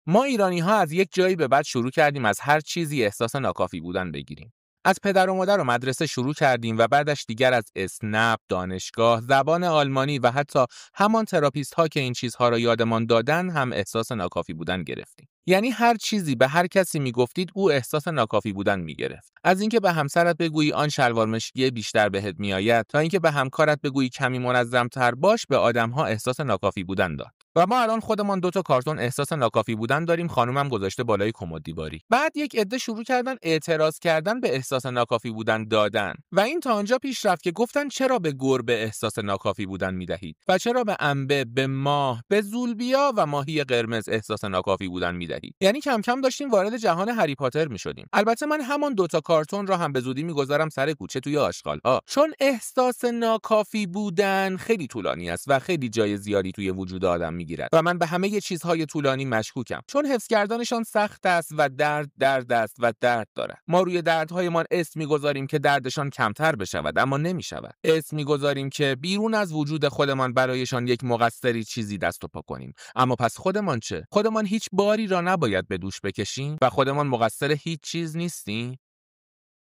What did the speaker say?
ما ایرانی‌ها از یک جایی به بعد شروع کردیم از هر چیزی احساس ناکافی بودن بگیریم. از پدر و مادر و مدرسه شروع کردیم و بعدش دیگر از اسنپ، دانشگاه، زبان آلمانی و حتی همان تراپیست ها که این چیزها را یادمان دادن هم احساس ناکافی بودن گرفتیم. یعنی هر چیزی به هر کسی میگفتید او احساس ناکافی بودن میگرفت. از اینکه به همسرت بگویی آن شلوار مشکی بیشتر بهت میآید تا اینکه به همکارت بگویی کمی منظم‌تر باش، به آدم‌ها احساس ناکافی بودن داد. و ما الان خودمان 2 تا کارتون احساس ناکافی بودن داریم، خانومم گذاشته بالای کمد دیواری. بعد یک عده شروع کردن اعتراض کردن به احساس ناکافی بودن دادن و این تا آنجا پیش رفت که گفتن چرا به گربه احساس ناکافی بودن میدهید و چرا به انبه، به ماه، به زولبیا و ماهی قرمز احساس ناکافی بودن میدهید. یعنی کم کم داشتیم وارد جهان هری پاتر میشدیم. البته من همان 2 تا کارتون را هم به زودی میگذارم سر کوچه توی آشغال‌ها، چون احساس ناکافی بودن خیلی طولانی است و خیلی جای زیادی توی وجود آدم میگیرد و من به همه چیزهای طولانی مشکوکم، چون حفظ کردنشان سخت است و درد است و درد دارد. ما روی دردهایمان اسم میگذاریم که دردشان کمتر بشود، اما نمیشود. اسم میگذاریم که بیرون از وجود خودمان برایشان یک مقصری چیزی دست و پا کنیم. اما پس خودمان چه؟ خودمان هیچ باری را نباید به دوش بکشیم و خودمان مقصر هیچ چیز نیستیم؟